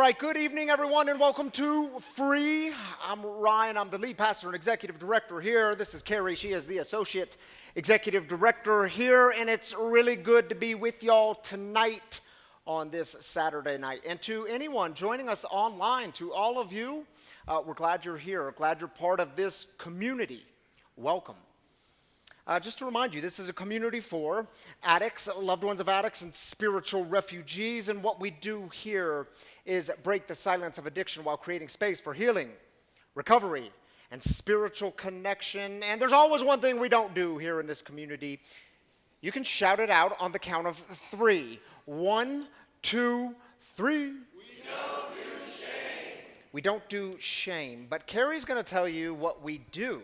right, good evening, everyone, and welcome to Free. I'm Ryan. I'm the lead pastor and executive director here. This is Carrie. She is the associate executive director here, and it's really good to be with y'all tonight on this Saturday night. And to anyone joining us online, to all of you, we're glad you're here, glad you're part of this community. Welcome. Just to remind you, this is a community for addicts, loved ones of addicts, and spiritual refugees. And what we do here is break the silence of addiction while creating space for healing, recovery, and spiritual connection. And there's always one thing we don't do here in this community. You can shout it out on the count of three. 1, 2, 3. We don't do shame. We don't do shame. But Carrie's going to tell you what we do.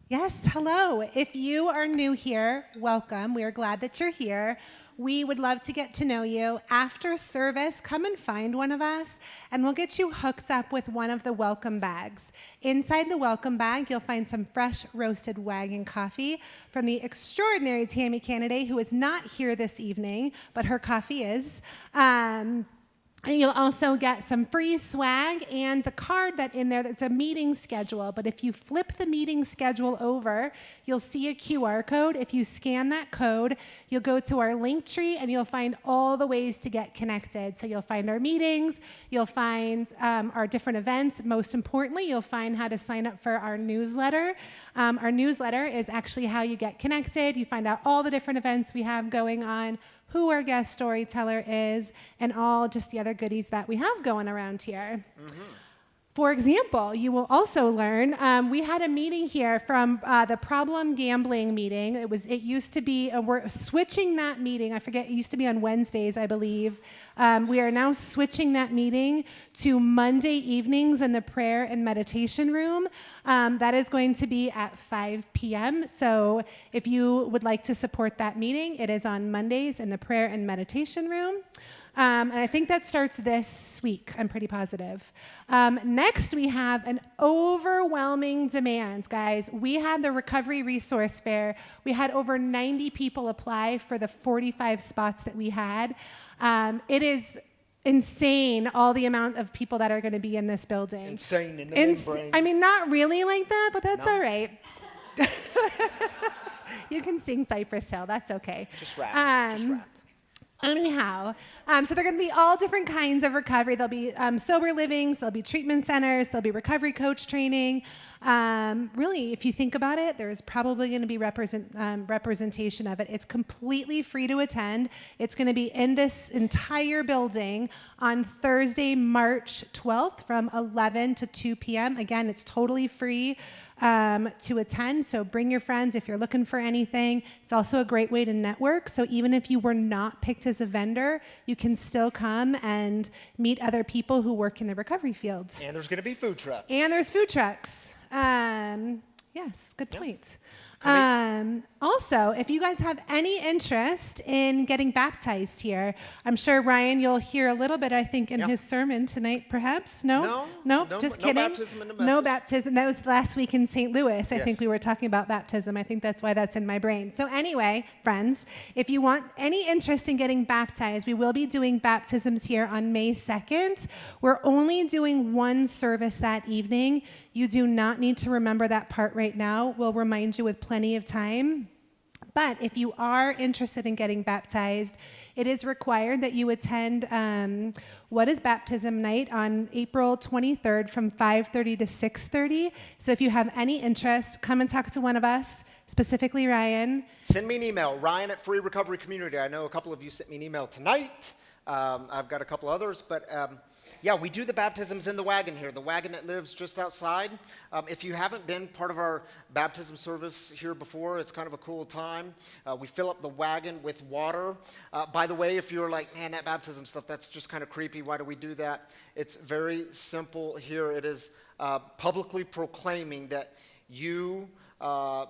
Yes, hello. If you are new here, welcome. We are glad that you're here. We would love to get to know you. After service, come and find one of us, and we'll get you hooked up with one of the welcome bags. Inside the welcome bag, you'll find some fresh roasted wagon coffee from the extraordinary Tammy Canada, who is not here this evening, but her coffee is. And you'll also get some free swag and the card that's in there that's a meeting schedule. But if you flip the meeting schedule over, you'll see a QR code. If you scan that code, you'll go to our link tree and you'll find all the ways to get connected. So you'll find our meetings, you'll find our different events. Most importantly, you'll find how to sign up for our newsletter. Our newsletter is actually how you get connected. You find out all the different events we have going on, who our guest storyteller is, and all just the other goodies that we have going around here. Mm-hmm. For example, you will also learn, we had a meeting here from the problem gambling meeting. It used to be, we're switching that meeting. I forget, it used to be on Wednesdays, I believe. We are now switching that meeting to Monday evenings in the prayer and meditation room. That is going to be at 5 p.m. So if you would like to support that meeting, it is on Mondays in the prayer and meditation room. And I think that starts this week, I'm pretty positive. Next, we have an overwhelming demand, guys. We had the Recovery Resource Fair. We had over 90 people apply for the 45 spots that we had. It is insane, all the amount of people that are going to be in this building. Insane in the membrane. I mean, not really like that, but that's all right. You can sing Cypress Hill. That's okay. Just rap. Anyhow, so they're going to be all different kinds of recovery. There'll be sober livings, there'll be treatment centers, there'll be recovery coach training. Really, if you think about it, there's probably going to be representation of it. It's completely free to attend. It's going to be in this entire building on Thursday, March 12th from 11 to 2 p.m. Again, it's totally free to attend, so bring your friends if you're looking for anything. It's also a great way to network, so even if you were not picked as a vendor, you can still come and meet other people who work in the recovery field. And there's going to be food trucks. And there's food trucks. Yes, good point. Also, if you guys have any interest in getting baptized here, I'm sure, Ryan, you'll hear a little bit, I think, in his sermon tonight, perhaps? No, just kidding. No baptism in the message. No baptism. That was last week in St. Louis. I think we were talking about baptism. I think that's why that's in my brain. So anyway, friends, if you want any interest in getting baptized, we will be doing baptisms here on May 2nd. We're only doing one service that evening. You do not need to remember that part right now. We'll remind you with plenty of time. But if you are interested in getting baptized, it is required that you attend What is Baptism Night on April 23rd from 5:30 to 6:30. So if you have any interest, come and talk to one of us, specifically Ryan. Send me an email, Ryan at Free Recovery Community. I know a couple of you sent me an email tonight. I've got a couple others, but yeah, we do the baptisms in the wagon here, the wagon that lives just outside. If you haven't been part of our baptism service here before, it's kind of a cool time. We fill up the wagon with water. By the way, if you're like, man, that baptism stuff, that's just kind of creepy. Why do we do that? It's very simple here. It is publicly proclaiming that you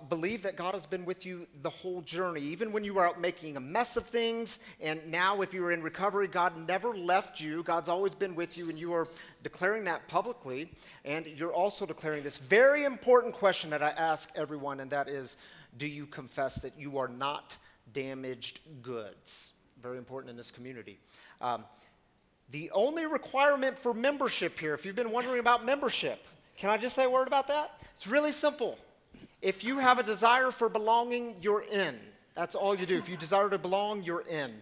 believe that God has been with you the whole journey, even when you were out making a mess of things, and now if you are in recovery, God never left you. God's always been with you, and you are declaring that publicly, and you're also declaring this very important question that I ask everyone, and that is, do you confess that you are not damaged goods? Very important in this community. The only requirement for membership here, if you've been wondering about membership, can I just say a word about that? It's really simple. If you have a desire for belonging, you're in. That's all you do. If you desire to belong, you're in.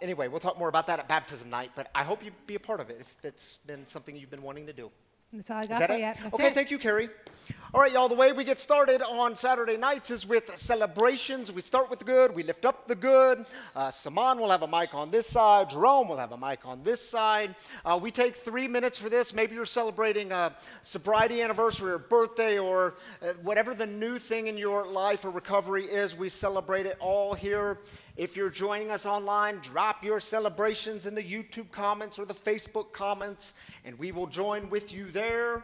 Anyway, we'll talk more about that at baptism night, but I hope you be a part of it if it's been something you've been wanting to do. That's all I Is got that for it? you. That's Okay, it. thank you, Carrie. All right, y'all, the way we get started on Saturday nights is with celebrations. We start with the good. We lift up the good. Saman will have a mic on this side. Jerome will have a mic on this side. We take 3 minutes for this. Maybe you're celebrating a sobriety anniversary or birthday or whatever the new thing in your life or recovery is. We celebrate it all here. If you're joining us online, drop your celebrations in the YouTube comments or the Facebook comments, and we will join with you there.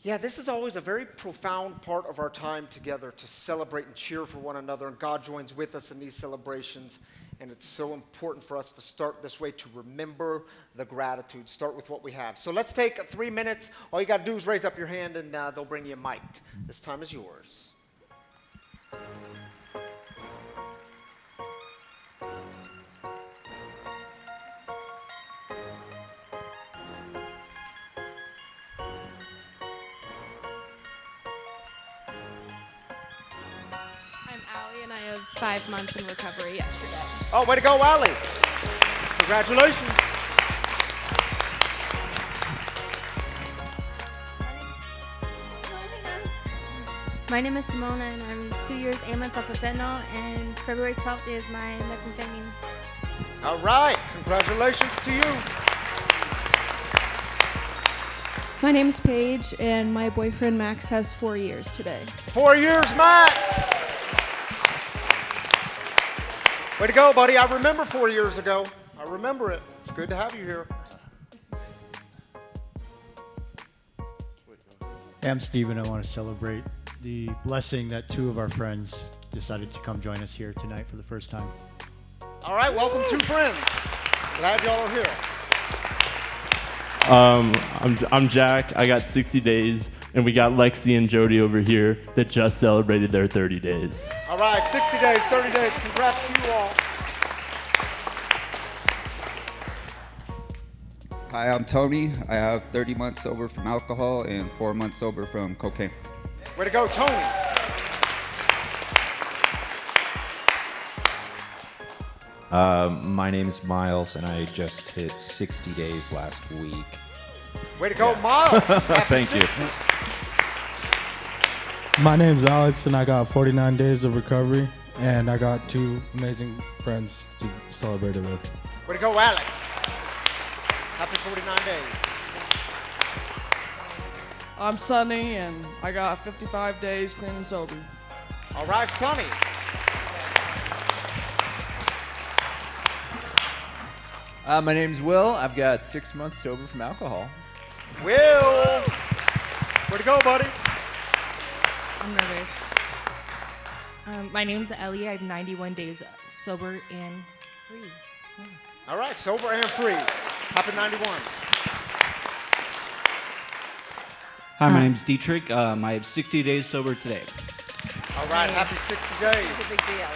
Yeah, this is always a very profound part of our time together to celebrate and cheer for one another, and God joins with us in these celebrations, and it's so important for us to start this way to remember the gratitude. Start with what we have. So let's take 3 minutes. All you got to do is raise up your hand, and they'll bring you a mic. This time is yours. I'm Allie, and I have 5 months in recovery yesterday. Oh, way to go, Allie. Congratulations. My name is Simona, and I'm 2 years, 8 months off of fentanyl, and February 12th is my methamphetamine. All right, congratulations to you. My name is Paige, and my boyfriend Max has 4 years today. 4 years, Max. Way to go, buddy. I remember 4 years ago. I remember it. It's good to have you here. Hey, I'm Steven. I want to celebrate the blessing that 2 of our friends decided to come join us here tonight for the first time. All right, welcome, 2 friends. Glad y'all are here. I'm Jack. I got 60 days, and we got Lexi and Jody over here that just celebrated their 30 days. All right, 60 days, 30 days. Congrats to you all. Hi, I'm Tony. I have 30 months sober from alcohol and 4 months sober from cocaine. Way to go, Tony. My name is Miles, and I just hit 60 days last week. Way to go, Miles. Happy Thank you. 60. My name's Alex, and I got 49 days of recovery, and I got 2 amazing friends to celebrate it with. Way to go, Alex. Happy 49 days. I'm Sunny, and I got 55 days clean and sober. All right, Sonny. My name's Will. I've got 6 months sober from alcohol. Will. Way to go, buddy. I'm nervous. My name's Ellie. I have 91 days sober and free. All right, sober and free. Happy 91. Hi, my name's Dietrich. I have 60 days sober today. All right, happy 60 days. It's a big deal.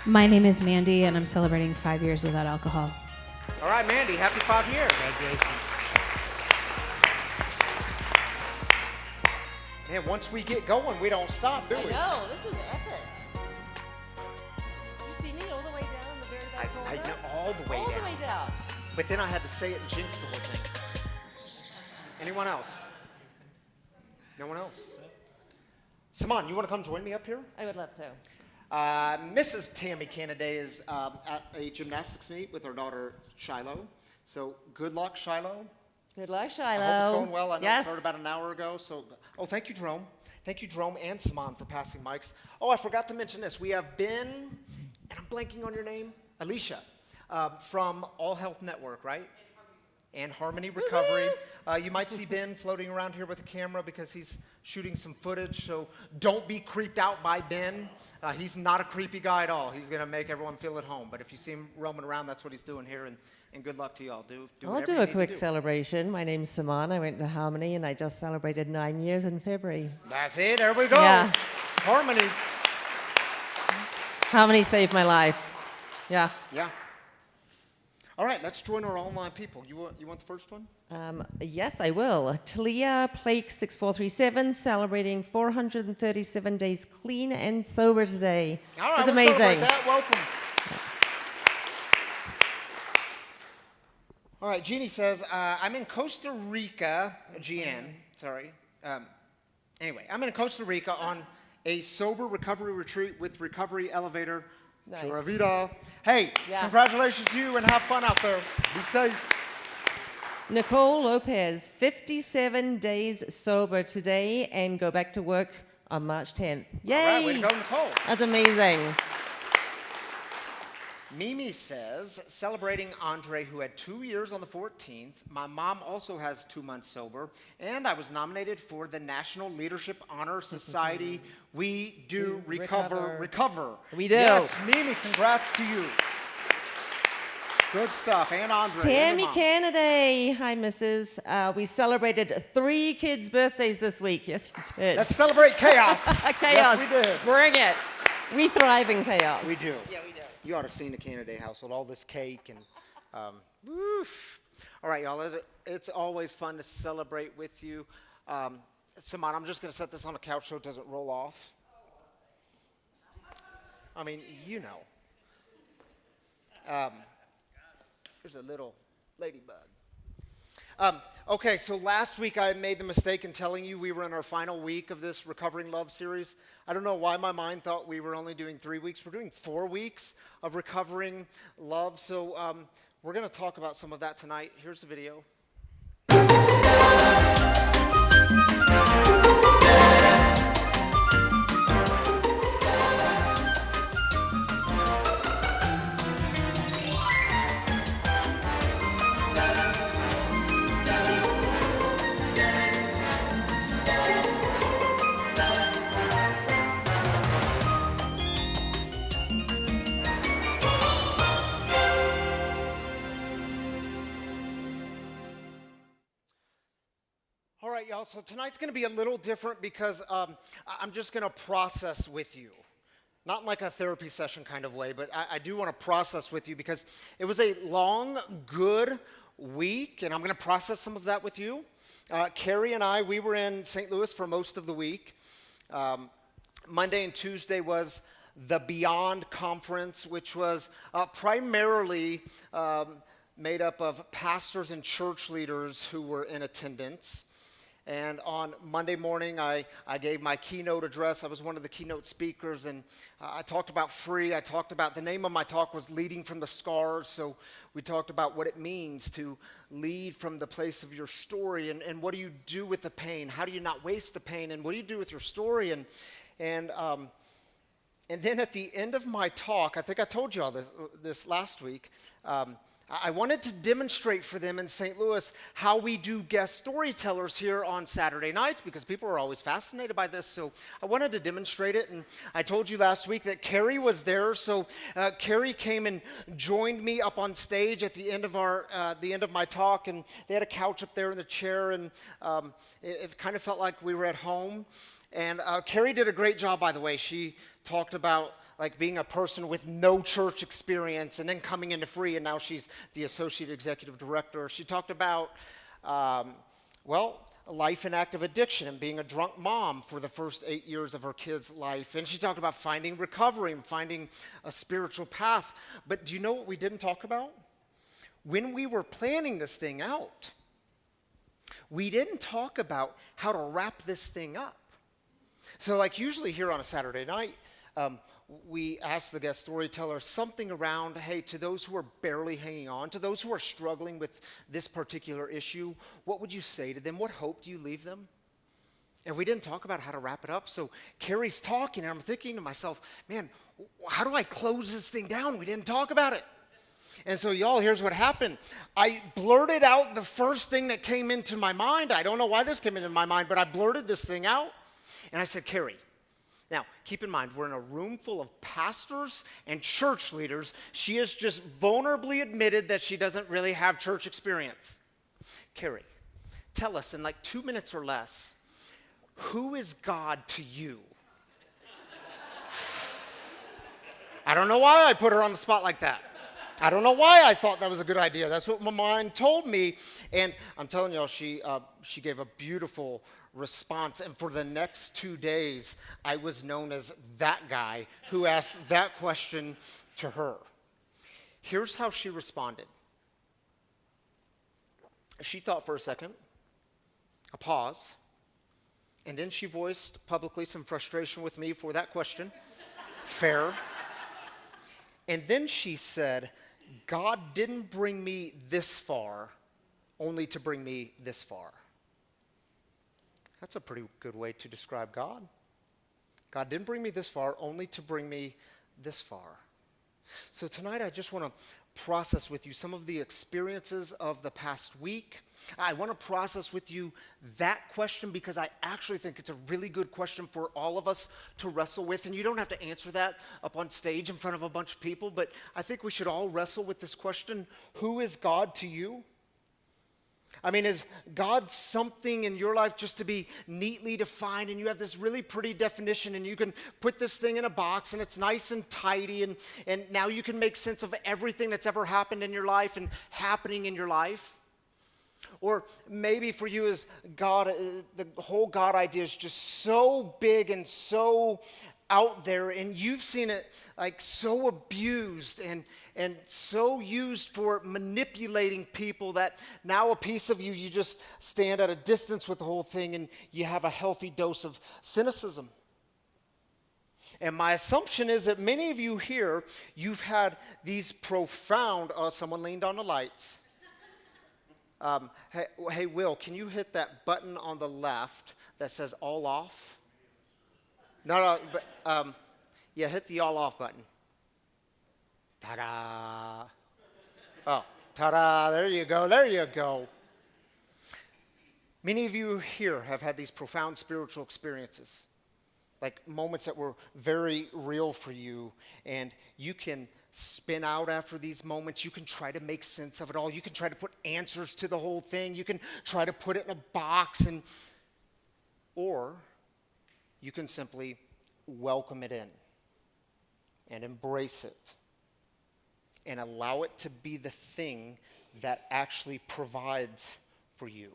My name is Mandy, and I'm celebrating 5 years without alcohol. All right, Mandy, happy 5 years. Congratulations. Man, once we get going, we don't stop, do we? I know, this is epic. You see me all the way down in the very back corner? I know, all the way all down. the way down. But then I had to say it and jinx the whole thing. Anyone else? No one else? Simon, you want to come join me up here? I would love to. Mrs. Tammy Cannaday is at a gymnastics meet with her daughter Shiloh. So good luck, Shiloh. Good luck, Shiloh. I hope it's going well. I know yes. it started about an hour ago. So, thank you, Jerome. Thank you, Jerome and Simon, for passing mics. Oh, I forgot to mention this. We have Ben, and I'm blanking on your name, Alicia, from All Health Network, right? And Harmony Recovery. You might see Ben floating around here with a camera because he's shooting some footage, so don't be creeped out by Ben. He's not a creepy guy at all. He's going to make everyone feel at home. But if you see him roaming around, that's what he's doing here, and good luck to you all. I'll do a quick celebration. My name's Saman. I went to Harmony, and I just celebrated 9 years in February. That's it. There we go. Yeah. Harmony. Harmony saved my life. Yeah. Yeah. All right, let's join our online people. You want the first one? Yes, I will. Talia Plake 6437 celebrating 437 days clean and sober today. All right, That's we'll amazing. celebrate that. Welcome. All right, Jeannie says, I'm in Costa Rica, sorry. Anyway, I'm in Costa Rica on a sober recovery retreat with Recovery Elevator. Nice. Pura vida. Hey, Yeah. congratulations to you and have fun out there. Be safe. Nicole Lopez, 57 days sober today and go back to work on March 10th. Yay! All right, way to go, Nicole. That's amazing. Mimi says, celebrating Andre, who had 2 years on the 14th. My mom also has 2 months sober, and I was nominated for the National Leadership Honor Society. We do recover. We do. Yes, Mimi, congrats to you. Good stuff. And Andre. Tammy and your mom. Kennedy. Hi, Mrs. We celebrated 3 kids' birthdays this week. Yes, you did. Let's celebrate chaos. Chaos. Yes, we did. Bring it. We thrive in chaos. We do. Yeah, we do. You ought to see the Kennedy household, all this cake and, woof. All right, y'all, it's always fun to celebrate with you. Simon, I'm just going to set this on the couch so it doesn't roll off. I mean, you know. There's a little ladybug. Okay, so last week I made the mistake in telling you we were in our final week of this Recovering Love series. I don't know why my mind thought we were only doing 3 weeks. We're doing 4 weeks of Recovering Love. So we're going to talk about some of that tonight. Here's the video. All right, y'all, so tonight's going to be a little different because I'm just going to process with you. Not in like a therapy session kind of way, but I do want to process with you because it was a long, good week, and I'm going to process some of that with you. Carrie and I, we were in St. Louis for most of the week. Monday and Tuesday was the Beyond Conference, which was primarily made up of pastors and church leaders who were in attendance. And on Monday morning, I gave my keynote address. I was one of the keynote speakers, and I talked about free. I talked about, the name of my talk was Leading from the Scars, so we talked about what it means to lead from the place of your story, and what do you do with the pain? How do you not waste the pain, and what do you do with your story? And then at the end of my talk, I think I told you all this last week, I wanted to demonstrate for them in St. Louis how we do guest storytellers here on Saturday nights because people are always fascinated by this. So I wanted to demonstrate it. And I told you last week that Carrie was there. So Carrie came and joined me up on stage at the end of my talk. And they had a couch up there in the chair. And it kind of felt like we were at home. And Carrie did a great job, by the way. She talked about like being a person with no church experience and then coming into free, and now she's the associate executive director. She talked about, life and active addiction and being a drunk mom for the first 8 years of her kid's life. And she talked about finding recovery and finding a spiritual path. But do you know what we didn't talk about? When we were planning this thing out, we didn't talk about how to wrap this thing up. So like usually here on a Saturday night, we ask the guest storyteller something around, hey, to those who are barely hanging on, to those who are struggling with this particular issue, what would you say to them? What hope do you leave them? And we didn't talk about how to wrap it up. So Carrie's talking, and I'm thinking to myself, man, how do I close this thing down? We didn't talk about it. And so, y'all, here's what happened. I blurted out the first thing that came into my mind. I don't know why this came into my mind, but I blurted this thing out. And I said, Carrie, now, keep in mind, we're in a room full of pastors and church leaders. She has just vulnerably admitted that she doesn't really have church experience. Carrie, tell us in like 2 minutes or less, who is God to you? I don't know why I put her on the spot like that. I don't know why I thought that was a good idea. That's what my mind told me. And I'm telling y'all, she gave a beautiful response. And for the next 2 days, I was known as that guy who asked that question to her. Here's how she responded. She thought for a second, a pause, and then she voiced publicly some frustration with me for that question. Fair. And then she said, God didn't bring me this far only to bring me this far. That's a pretty good way to describe God. God didn't bring me this far only to bring me this far. So tonight I just want to process with you some of the experiences of the past week. I want to process with you that question because I actually think it's a really good question for all of us to wrestle with. And you don't have to answer that up on stage in front of a bunch of people, but I think we should all wrestle with this question: who is God to you? I mean, is God something in your life just to be neatly defined, and you have this really pretty definition, and you can put this thing in a box, and it's nice and tidy, and now you can make sense of everything that's ever happened in your life and happening in your life? Or maybe for you is God, the whole God idea is just so big and so out there, and you've seen it like so abused and so used for manipulating people that now a piece of you just stand at a distance with the whole thing, and you have a healthy dose of cynicism. And my assumption is that many of you here, you've had these profound, someone leaned on the lights. Hey, Will, can you hit that button on the left that says all off? No, but yeah, hit the all off button. Ta-da. Oh, ta-da, there you go, there you go. Many of you here have had these profound spiritual experiences, like moments that were very real for you, and you can spin out after these moments. You can try to make sense of it all. You can try to put answers to the whole thing. You can try to put it in a box, or you can simply welcome it in and embrace it and allow it to be the thing that actually provides for you.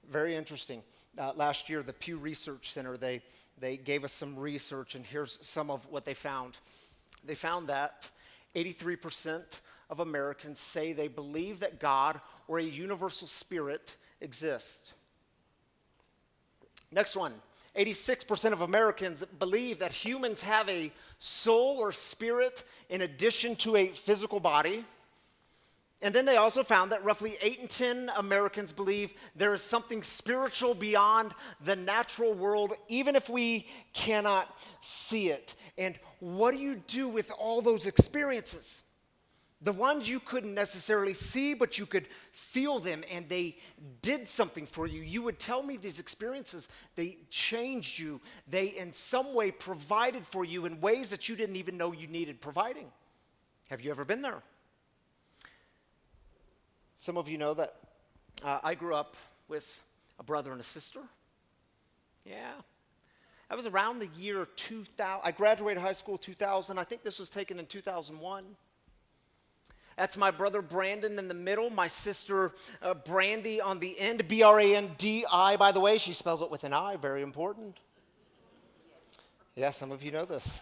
Very interesting. Last year, the Pew Research Center, they gave us some research, and here's some of what they found. They found that 83% of Americans say they believe that God or a universal spirit exists. Next one. 86% of Americans believe that humans have a soul or spirit in addition to a physical body. And then they also found that roughly 8 in 10 Americans believe there is something spiritual beyond the natural world, even if we cannot see it. And what do you do with all those experiences? The ones you couldn't necessarily see, but you could feel them, and they did something for you. You would tell me these experiences, they changed you. They in some way provided for you in ways that you didn't even know you needed providing. Have you ever been there? Some of you know that I grew up with a brother and a sister. Yeah. That was around the year 2000. I graduated high school 2000. I think this was taken in 2001. That's my brother Brandon in the middle, my sister Brandy on the end, B-R-A-N-D-I, by the way. She spells it with an I, very important. Yeah, some of you know this.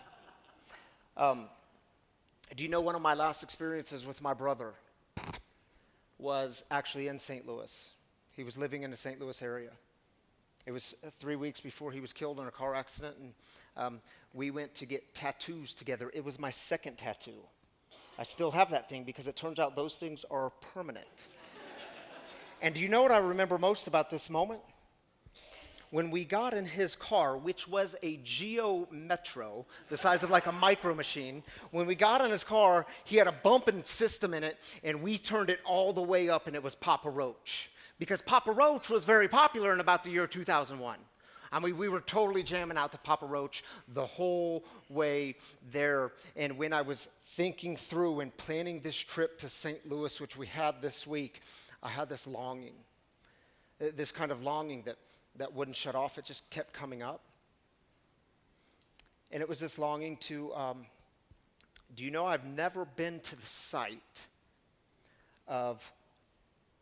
Do you know one of my last experiences with my brother was actually in St. Louis. He was living in the St. Louis area. It was 3 weeks before he was killed in a car accident, and we went to get tattoos together. It was my second tattoo. I still have that thing because it turns out those things are permanent. And do you know what I remember most about this moment? When we got in his car, which was a Geo Metro, the size of like a micro machine, when we got in his car, he had a bumping system in it, and we turned it all the way up, and it was Papa Roach. Because Papa Roach was very popular in about the year 2001. I mean, we were totally jamming out to Papa Roach the whole way there. And when I was thinking through and planning this trip to St. Louis, which we had this week, I had this longing, this kind of longing that wouldn't shut off. It just kept coming up. And it was this longing to Do you know I've never been to the site of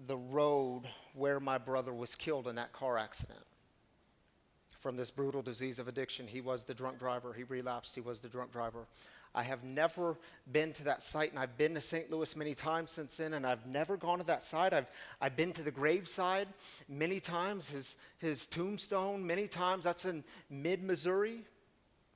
the road where my brother was killed in that car accident from this brutal disease of addiction? He was the drunk driver. He relapsed. He was the drunk driver. I have never been to that site, and I've been to St. Louis many times since then, and I've never gone to that site. I've been to the graveside many times, his tombstone many times. That's in mid-Missouri,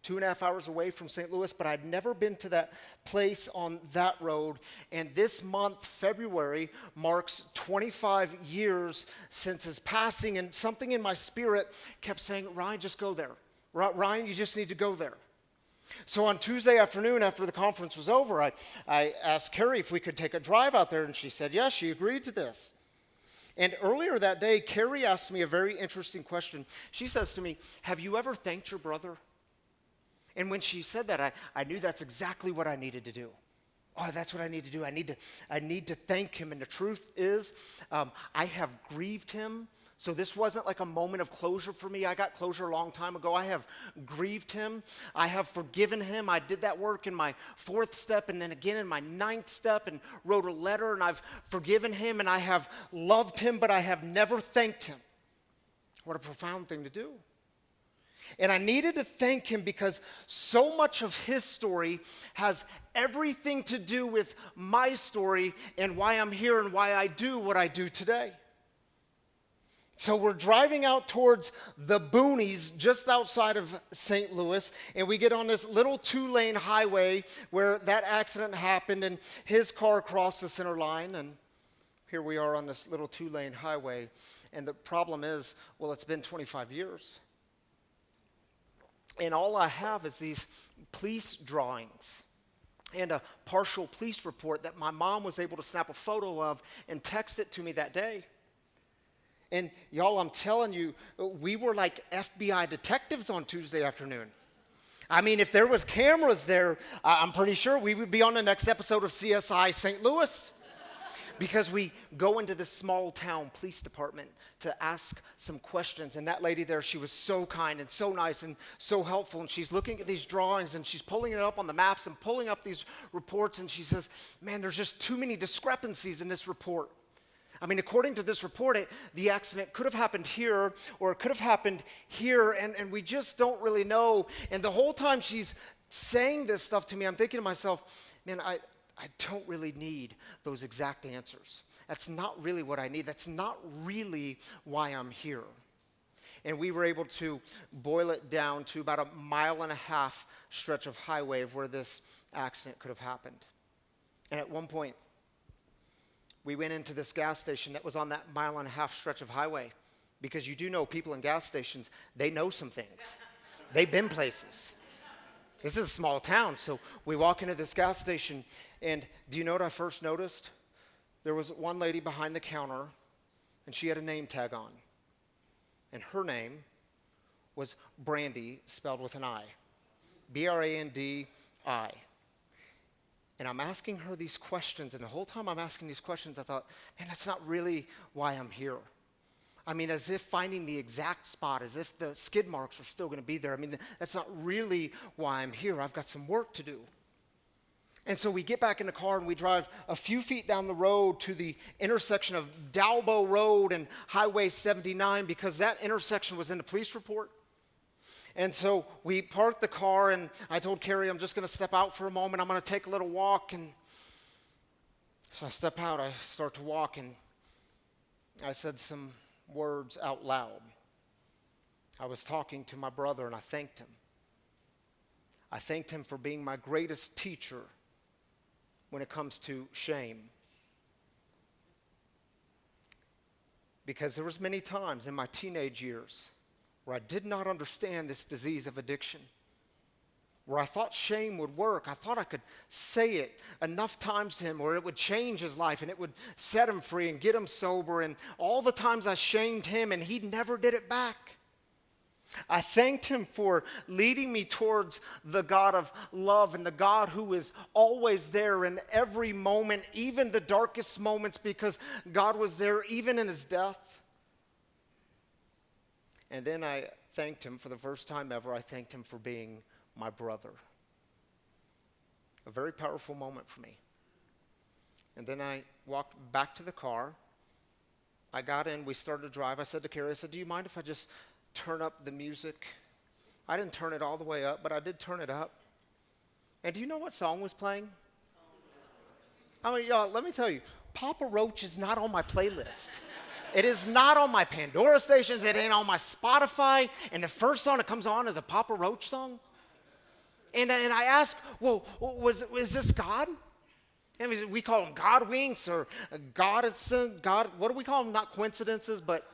2.5 hours away from St. Louis, but I'd never been to that place on that road. And this month, February, marks 25 years since his passing, and something in my spirit kept saying, Ryan, just go there. Ryan, you just need to go there. So on Tuesday afternoon, after the conference was over, I asked Carrie if we could take a drive out there, and she said yes, she agreed to this. And earlier that day, Carrie asked me a very interesting question. She says to me, have you ever thanked your brother? And when she said that, I knew that's exactly what I needed to do. Oh, that's what I need to do. I need to thank him. And the truth is, I have grieved him. So this wasn't like a moment of closure for me. I got closure a long time ago. I have grieved him. I have forgiven him. I did that work in my 4th step and then again in my 9th step and wrote a letter, and I've forgiven him, and I have loved him, but I have never thanked him. What a profound thing to do. And I needed to thank him because so much of his story has everything to do with my story and why I'm here and why I do what I do today. So we're driving out towards the boonies just outside of St. Louis, and we get on this little 2-lane highway where that accident happened, and his car crossed the center line, and here we are on this little 2-lane highway. And the problem is, well, it's been 25 years. And all I have is these police drawings and a partial police report that my mom was able to snap a photo of and text it to me that day. And y'all, I'm telling you, we were like FBI detectives on Tuesday afternoon. I mean, if there was cameras there, I'm pretty sure we would be on the next episode of CSI St. Louis. Because we go into this small town police department to ask some questions. And that lady there, she was so kind and so nice and so helpful. And she's looking at these drawings and she's pulling it up on the maps and pulling up these reports. And she says, man, there's just too many discrepancies in this report. I mean, according to this report, the accident could have happened here or it could have happened here, and we just don't really know. And the whole time she's saying this stuff to me, I'm thinking to myself, man, I don't really need those exact answers. That's not really what I need. That's not really why I'm here. And we were able to boil it down to about 1.5 mile stretch of highway of where this accident could have happened. And at one point, we went into this gas station that was on that 1.5 mile stretch of highway, because you do know people in gas stations, they know some things. They've been places. This is a small town, so we walk into this gas station, and do you know what I first noticed? There was one lady behind the counter, and she had a name tag on. And her name was Brandy, spelled with an I. B-R-A-N-D-I. And I'm asking her these questions, and the whole time I'm asking these questions, I thought, man, that's not really why I'm here. I mean, as if finding the exact spot, as if the skid marks are still going to be there. I mean, that's not really why I'm here. I've got some work to do. And so we get back in the car and we drive a few feet down the road to the intersection of Dalbo Road and Highway 79, because that intersection was in the police report. And so we parked the car, and I told Carrie, I'm just going to step out for a moment. I'm going to take a little walk. And so I step out. I start to walk, and I said some words out loud. I was talking to my brother, and I thanked him. I thanked him for being my greatest teacher when it comes to shame. Because there was many times in my teenage years where I did not understand this disease of addiction, where I thought shame would work. I thought I could say it enough times to him where it would change his life and it would set him free and get him sober. And all the times I shamed him, and he never did it back. I thanked him for leading me towards the God of love and the God who is always there in every moment, even the darkest moments, because God was there even in his death. And then I thanked him for the first time ever. I thanked him for being my brother. A very powerful moment for me. And then I walked back to the car. I got in, we started to drive. I said to Carrie, I said, do you mind if I just turn up the music? I didn't turn it all the way up, but I did turn it up. And do you know what song was playing? I mean, y'all, let me tell you, Papa Roach is not on my playlist. It is not on my Pandora stations. It ain't on my Spotify. And the first song that comes on is a Papa Roach song. And I asked, well, is this God? I mean, we call them God winks or God, what do we call them? Not coincidences, but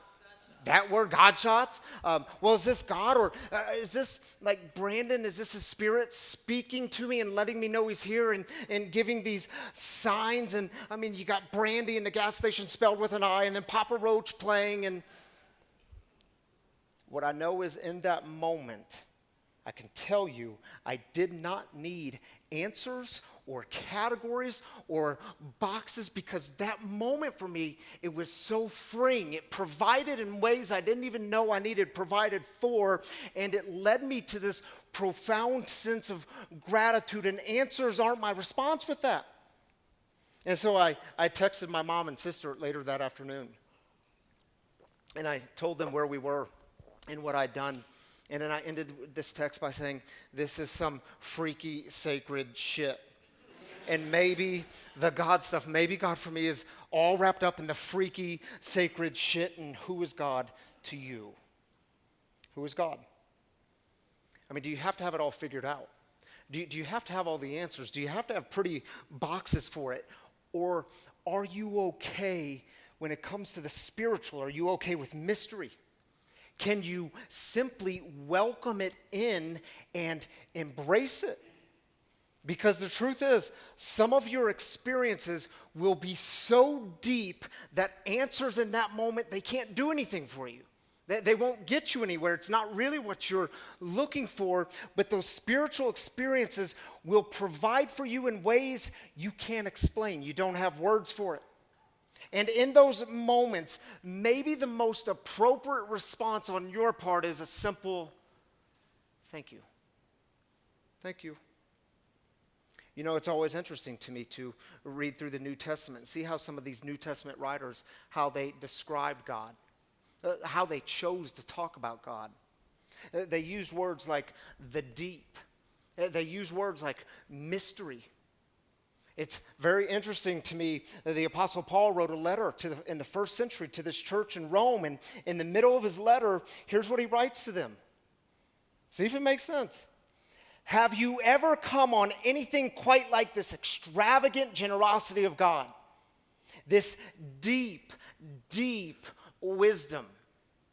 that word, God shots. Well, is this God, or is this like Brandon? Is this his spirit speaking to me and letting me know he's here and giving these signs? And I mean, you got Brandy in the gas station spelled with an I, and then Papa Roach playing. And what I know is in that moment, I can tell you, I did not need answers or categories or boxes, because that moment for me, it was so freeing. It provided in ways I didn't even know I needed provided for, and it led me to this profound sense of gratitude, and answers aren't my response with that. And so I texted my mom and sister later that afternoon, and I told them where we were and what I'd done. And then I ended this text by saying, this is some freaky, sacred shit. And maybe the God stuff, maybe God for me is all wrapped up in the freaky, sacred shit. And who is God to you? Who is God? I mean, do you have to have it all figured out? Do you have to have all the answers? Do you have to have pretty boxes for it? Or are you okay when it comes to the spiritual? Are you okay with mystery? Can you simply welcome it in and embrace it? Because the truth is, some of your experiences will be so deep that answers in that moment, they can't do anything for you. They won't get you anywhere. It's not really what you're looking for, but those spiritual experiences will provide for you in ways you can't explain. You don't have words for it. And in those moments, maybe the most appropriate response on your part is a simple, thank you. Thank you. You know, it's always interesting to me to read through the New Testament and see how some of these New Testament writers, how they described God, how they chose to talk about God. They use words like the deep. They use words like mystery. It's very interesting to me that the Apostle Paul wrote a letter in the first century to this church in Rome, and in the middle of his letter, here's what he writes to them. See if it makes sense. Have you ever come on anything quite like this extravagant generosity of God? This deep, deep wisdom.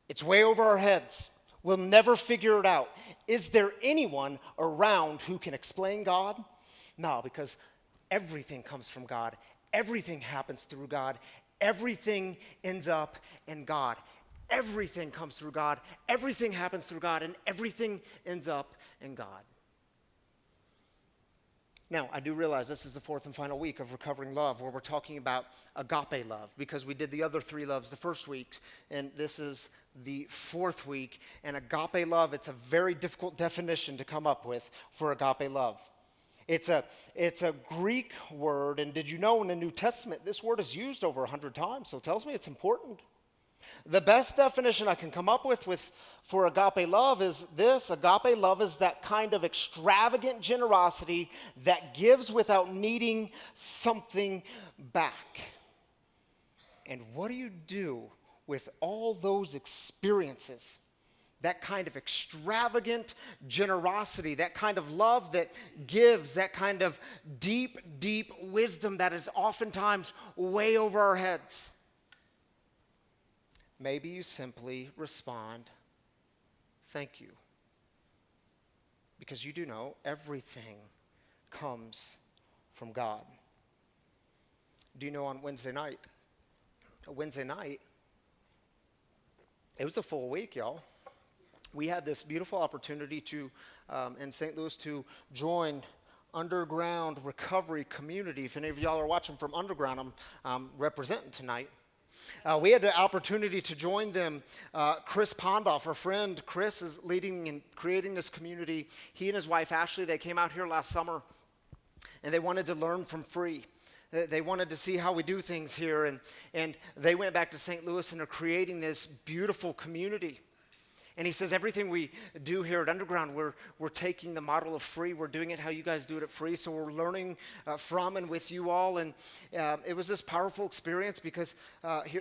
It's way over our heads. We'll never figure it out. Is there anyone around who can explain God? No, because everything comes from God. Everything happens through God. Everything ends up in God. Everything comes through God. Everything happens through God, and everything ends up in God. Now, I do realize this is the fourth and final week of Recovering Love, where we're talking about agape love, because we did the other three loves the first week, and this is the fourth week. And agape love, it's a very difficult definition to come up with for agape love. It's a Greek word, and did you know in the New Testament this word is used over 100 times, so it tells me it's important. The best definition I can come up with for agape love is this. Agape love is that kind of extravagant generosity that gives without needing something back. And what do you do with all those experiences? That kind of extravagant generosity, that kind of love that gives, that kind of deep, deep wisdom that is oftentimes way over our heads. Maybe you simply respond, thank you. Because you do know everything comes from God. Do you know on Wednesday night, it was a full week, y'all. We had this beautiful opportunity to, in St. Louis, to join Underground Recovery Community. If any of y'all are watching from Underground, I'm representing tonight. We had the opportunity to join them. Chris Pondoff, our friend Chris, is leading and creating this community. He and his wife Ashley, they came out here last summer. and they wanted to learn from Free. They wanted to see how we do things here, and they went back to St. Louis and are creating this beautiful community. And he says, everything we do here at Underground, we're taking the model of Free. We're doing it how you guys do it at Free. So we're learning from and with you all. And it was this powerful experience because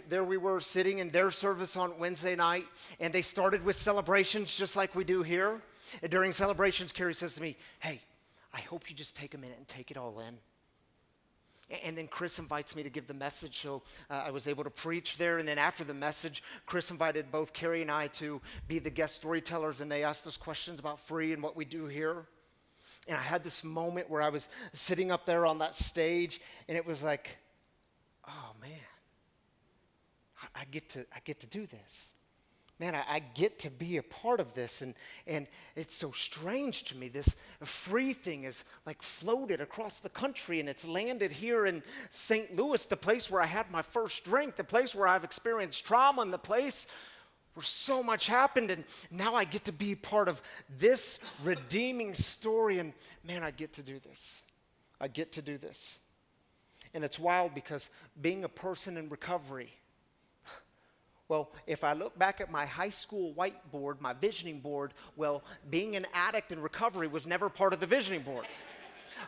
there we were sitting in their service on Wednesday night. And they started with celebrations just like we do here. And during celebrations, Carrie says to me, hey, I hope you just take a minute and take it all in. And then Chris invites me to give the message, so I was able to preach there. And then after the message, Chris invited both Carrie and I to be the guest storytellers, and they asked us questions about Free and what we do here. And I had this moment where I was sitting up there on that stage, and it was like, oh man, I get to do this. Man, I get to be a part of this, and it's so strange to me. This Free thing is like floated across the country, and it's landed here in St. Louis, the place where I had my first drink, the place where I've experienced trauma, and the place where so much happened, and now I get to be part of this redeeming story, and man, I get to do this. I get to do this. And it's wild because being a person in recovery, well, if I look back at my high school whiteboard, my visioning board, well, being an addict in recovery was never part of the visioning board.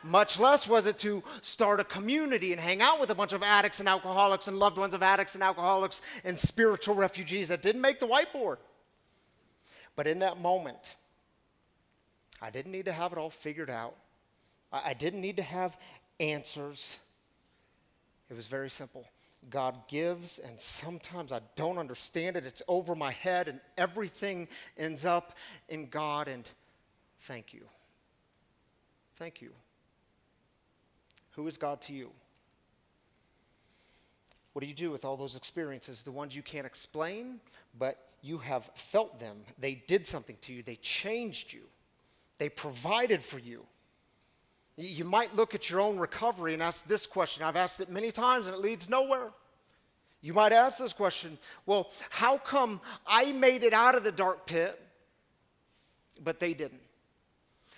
Much less was it to start a community and hang out with a bunch of addicts and alcoholics and loved ones of addicts and alcoholics and spiritual refugees. That didn't make the whiteboard. But in that moment, I didn't need to have it all figured out. I didn't need to have answers. It was very simple. God gives, and sometimes I don't understand it. It's over my head, and everything ends up in God, and thank you. Thank you. Who is God to you? What do you do with all those experiences, the ones you can't explain, but you have felt them? They did something to you. They changed you. They provided for you. You might look at your own recovery and ask this question. I've asked it many times and it leads nowhere. You might ask this question, well, how come I made it out of the dark pit, but they didn't?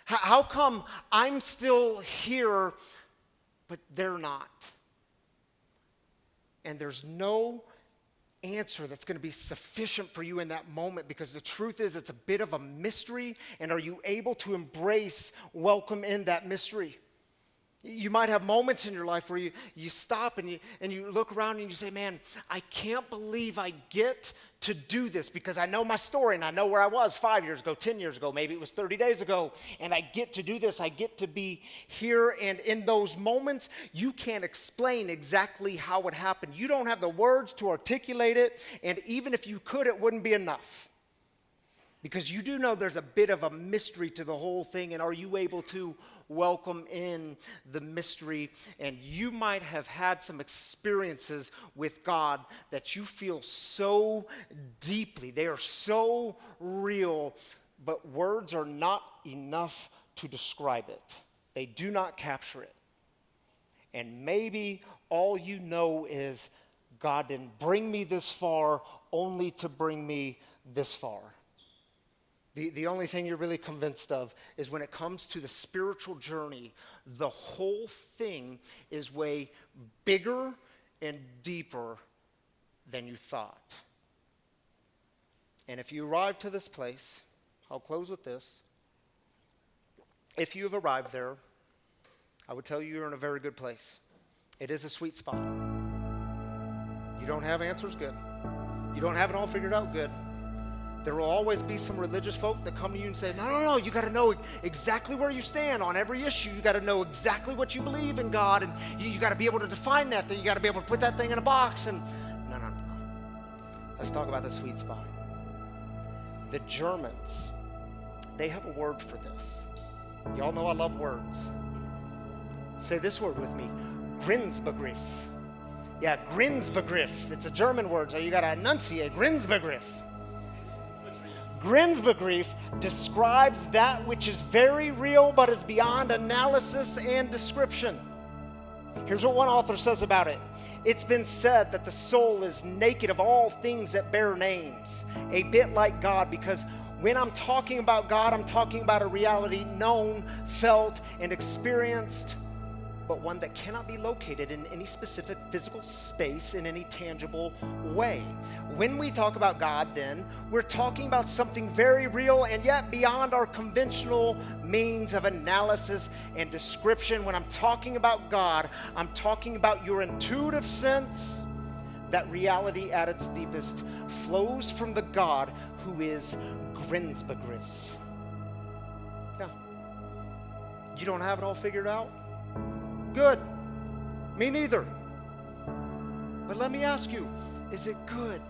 How come I'm still here, but they're not? And there's no answer that's going to be sufficient for you in that moment, because the truth is it's a bit of a mystery, and are you able to embrace, welcome in that mystery? You might have moments in your life where you stop and you look around and you say, man, I can't believe I get to do this, because I know my story and I know where I was 5 years ago, 10 years ago, maybe it was 30 days ago, and I get to do this. I get to be here, and in those moments, you can't explain exactly how it happened. You don't have the words to articulate it, and even if you could, it wouldn't be enough. Because you do know there's a bit of a mystery to the whole thing, and are you able to welcome in the mystery? And you might have had some experiences with God that you feel so deeply. They are so real, but words are not enough to describe it. They do not capture it. And maybe all you know is God didn't bring me this far only to bring me this far. The only thing you're really convinced of is when it comes to the spiritual journey, the whole thing is way bigger and deeper than you thought. And if you arrive to this place, I'll close with this. If you have arrived there, I would tell you you're in a very good place. It is a sweet spot. You don't have answers, good. You don't have it all figured out, good. There will always be some religious folk that come to you and say, no, you got to know exactly where you stand on every issue. You got to know exactly what you believe in God, and you got to be able to define that thing. You got to be able to put that thing in a box. And no. Let's talk about the sweet spot. The Germans, they have a word for this. Y'all know I love words. Say this word with me, Grenzbegriff. Yeah, Grenzbegriff. It's a German word, so you got to enunciate, Grenzbegriff. Grenzbegriff describes that which is very real but is beyond analysis and description. Here's what one author says about it. It's been said that the soul is naked of all things that bear names, a bit like God, because when I'm talking about God, I'm talking about a reality known, felt, and experienced but one that cannot be located in any specific physical space in any tangible way. When we talk about God, then, we're talking about something very real and yet beyond our conventional means of analysis and description. When I'm talking about God, I'm talking about your intuitive sense that reality at its deepest flows from the God who is Grenzbegriff. Yeah. You don't have it all figured out? Good. Me neither. But let me ask you, is it good?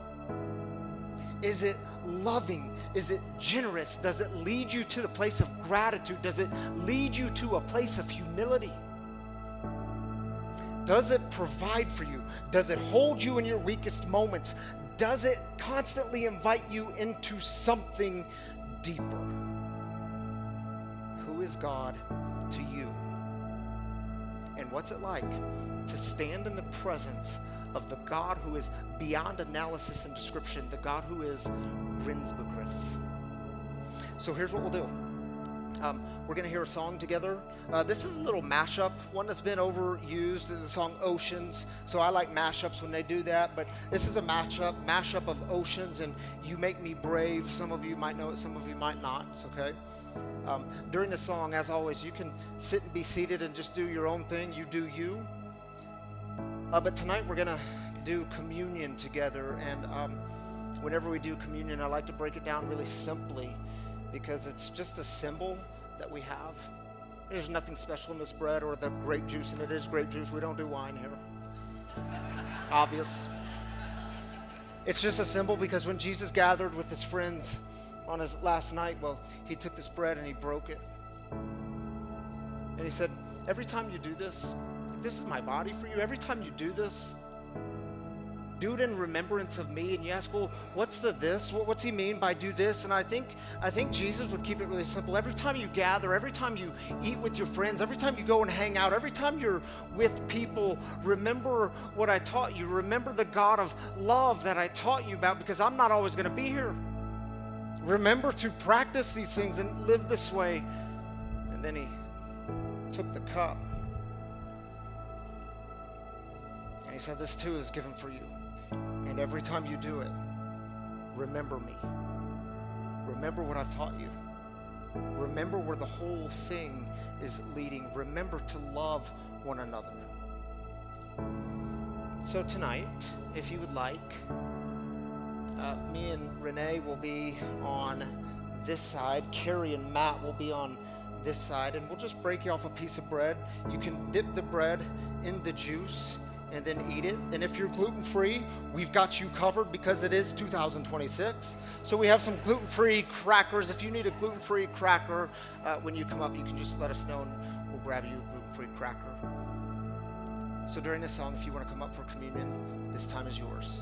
Is it loving? Is it generous? Does it lead you to the place of gratitude? Does it lead you to a place of humility? Does it provide for you? Does it hold you in your weakest moments? Does it constantly invite you into something deeper? Who is God to you? And what's it like to stand in the presence of the God who is beyond analysis and description, the God who is Grenzbegriff? So here's what we'll do. We're going to hear a song together. This is a little mashup, one that's been overused, the song Oceans. So I like mashups when they do that, but this is a mashup of Oceans and You Make Me Brave. Some of you might know it, some of you might not. It's okay. During the song, as always, you can sit and be seated and just do your own thing. You do you. But tonight we're going to do communion together. And whenever we do communion, I like to break it down really simply because it's just a symbol that we have. There's nothing special in this bread or the grape juice, and it is grape juice. We don't do wine here. Obvious. It's just a symbol because when Jesus gathered with his friends on his last night, well, he took this bread and he broke it. And he said, every time you do this, this is my body for you. Every time you do this, do it in remembrance of me. And you ask, well, what's the this? What's he mean by do this? And I think Jesus would keep it really simple. Every time you gather, every time you eat with your friends, every time you go and hang out, every time you're with people, remember what I taught you. Remember the God of love that I taught you about, because I'm not always going to be here. Remember to practice these things and live this way. And then he took the cup and he said, this too is given for you. And every time you do it, remember me. Remember what I've taught you. Remember where the whole thing is leading. Remember to love one another. So tonight, if you would like, me and Renee will be on this side. Carrie and Matt will be on this side. And we'll just break you off a piece of bread. You can dip the bread in the juice and then eat it. And if you're gluten-free, we've got you covered because it is 2026. So we have some gluten-free crackers. If you need a gluten-free cracker, when you come up, you can just let us know and we'll grab you a gluten-free cracker. So during this song, if you want to come up for communion, this time is yours.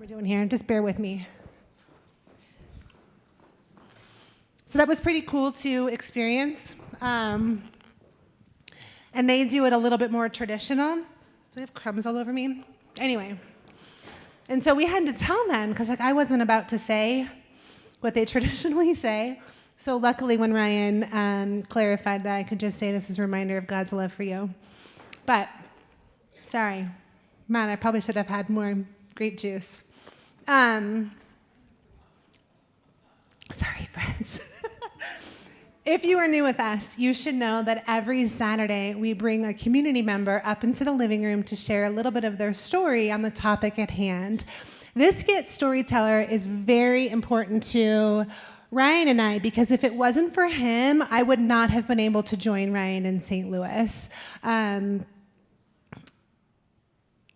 we doing here? Just bear with me. So that was pretty cool to experience. And they do it a little bit more traditional. Do I have crumbs all over me? Anyway. And so we had to tell them, because like I wasn't about to say what they traditionally say. So luckily when Ryan clarified that, I could just say this is a reminder of God's love for you. But, sorry. Man, I probably should have had more grape juice. Sorry, friends. If you are new with us, you should know that every Saturday we bring a community member up into the living room to share a little bit of their story on the topic at hand. This Guest Storyteller is very important to Ryan and I, because if it wasn't for him, I would not have been able to join Ryan in St. Louis.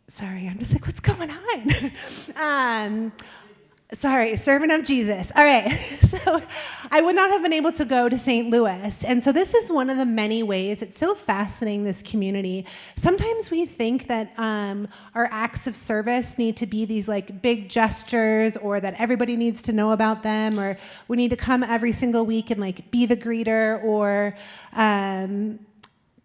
Sorry, I'm just like, what's going on? Sorry, servant of Jesus. All right, so I would not have been able to go to St. Louis. And so this is one of the many ways. It's so fascinating, this community. Sometimes we think that our acts of service need to be these like big gestures, or that everybody needs to know about them, or we need to come every single week and like be the greeter, or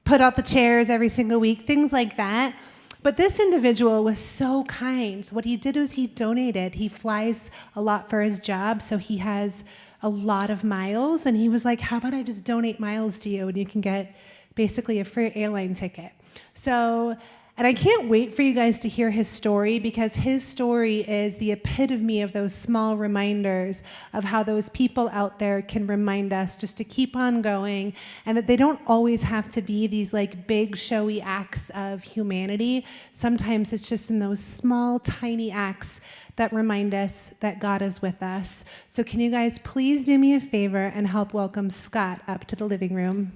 put out the chairs every single week, things like that. But this individual was so kind. So what he did was he donated. He flies a lot for his job, so he has a lot of miles. And he was like, how about I just donate miles to you and you can get basically a free airline ticket. So, and I can't wait for you guys to hear his story, because his story is the epitome of those small reminders of how those people out there can remind us just to keep on going, and that they don't always have to be these like big showy acts of humanity. Sometimes it's just in those small, tiny acts that remind us that God is with us. So can you guys please do me a favor and help welcome Scott up to the living room?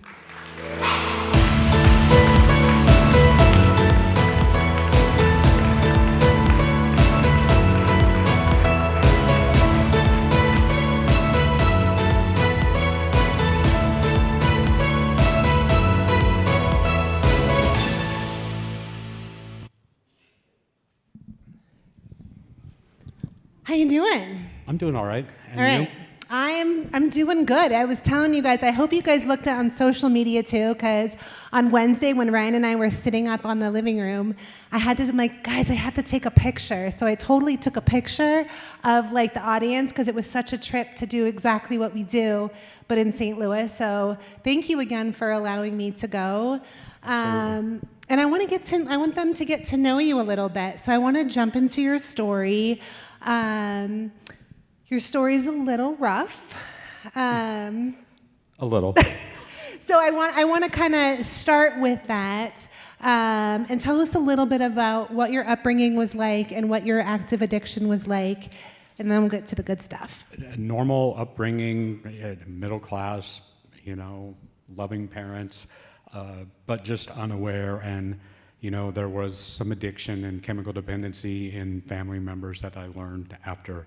How you doing? I'm doing all right. And all right. You? I'm doing good. I was telling you guys, I hope you guys looked on social media too, because on Wednesday when Ryan and I were sitting up on the living room, I'm like, guys, I had to take a picture. So I totally took a picture of like the audience, because it was such a trip to do exactly what we do, but in St. Louis. So thank you again for allowing me to go. And I want them to get to know you a little bit. So I want to jump into your story. Your story's a little rough. A little. So I want to kind of start with that, and tell us a little bit about what your upbringing was like and what your active addiction was like, and then we'll get to the good stuff. Normal upbringing, middle class, loving parents, but just unaware, and there was some addiction and chemical dependency in family members that I learned after,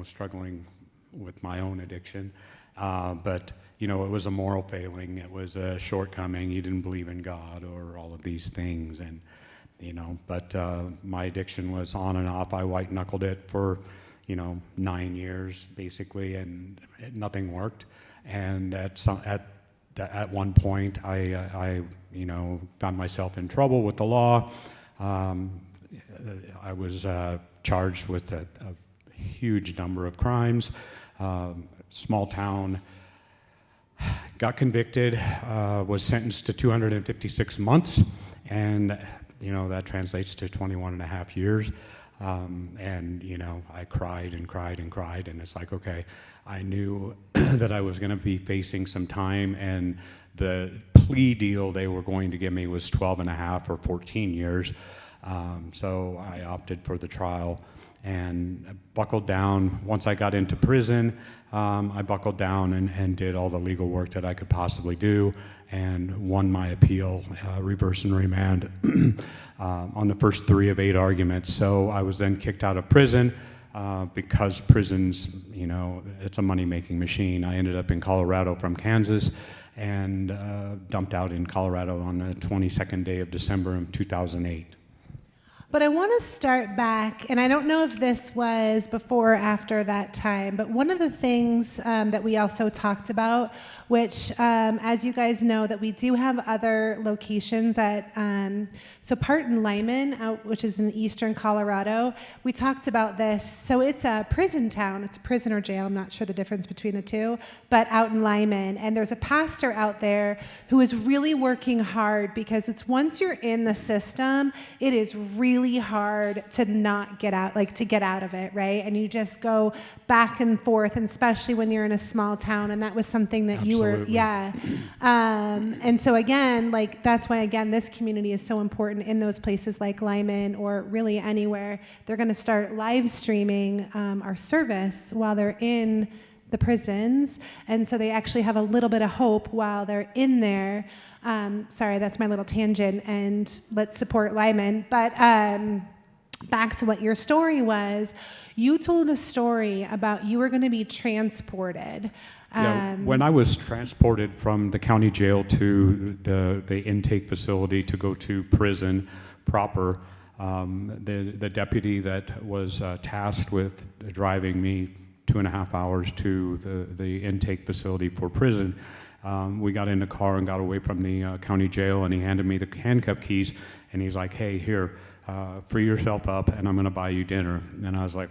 struggling with my own addiction. But it was a moral failing. It was a shortcoming. You didn't believe in God or all of these things. And, but my addiction was on and off. I white knuckled it for, 9 years basically, and nothing worked. And at one point, I found myself in trouble with the law. I was charged with a huge number of crimes. Small town, got convicted, was sentenced to 256 months, and that translates to 21 and a half years. And I cried and cried and cried, and it's like, okay, I knew that I was going to be facing some time, and the plea deal they were going to give me was 12 and a half or 14 years. So I opted for the trial and buckled down. Once I got into prison, I buckled down and did all the legal work that I could possibly do, and won my appeal, reverse and remand, on the first 3 of 8 arguments. So I was then kicked out of prison because prisons, it's a money-making machine. I ended up in Colorado from Kansas, and dumped out in Colorado on the 22nd day of December of 2008. But I want to start back, and I don't know if this was before or after that time, but one of the things that we also talked about, which, as you guys know, that we do have other locations at, so part in Lyman, which is in eastern Colorado, we talked about this. So it's a prison town. It's a prison or jail. I'm not sure the difference between the two, but out in Lyman. And there's a pastor out there who is really working hard because it's once you're in the system, it is really hard to not get out, like to get out of it, right? And you just go back and forth, and especially when you're in a small town. And that was something that you were, yeah. And so again, like that's why again this community is so important in those places like Lyman or really anywhere. They're going to start live streaming our service while they're in the prisons, and so they actually have a little bit of hope while they're in there. Sorry, that's my little tangent, and let's support Lyman. But back to what your story was, you told a story about you were going to be transported. Yeah, when I was transported from the county jail to the intake facility to go to prison proper, the deputy that was tasked with driving me 2.5 hours to the intake facility for prison, we got in the car and got away from the county jail, and he handed me the handcuff keys, and he's like, hey, here, free yourself up, and I'm going to buy you dinner. And I was like,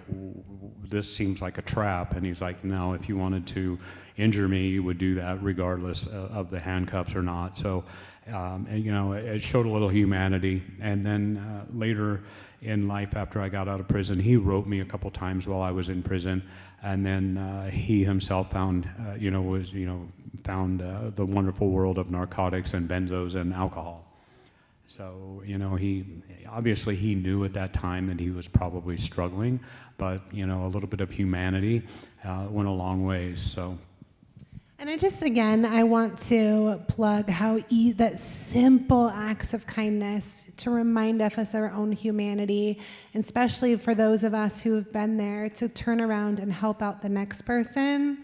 this seems like a trap. And he's like, no, if you wanted to injure me, you would do that regardless of the handcuffs or not. So, and, you know, it showed a little humanity. And then later in life, after I got out of prison, he wrote me a couple times while I was in prison. And then he himself found, found the wonderful world of narcotics and benzos and alcohol. So, you know, he knew at that time that he was probably struggling, but, you know, a little bit of humanity went a long ways, so. And I want to plug how that simple acts of kindness to remind us of our own humanity, and especially for those of us who have been there, to turn around and help out the next person.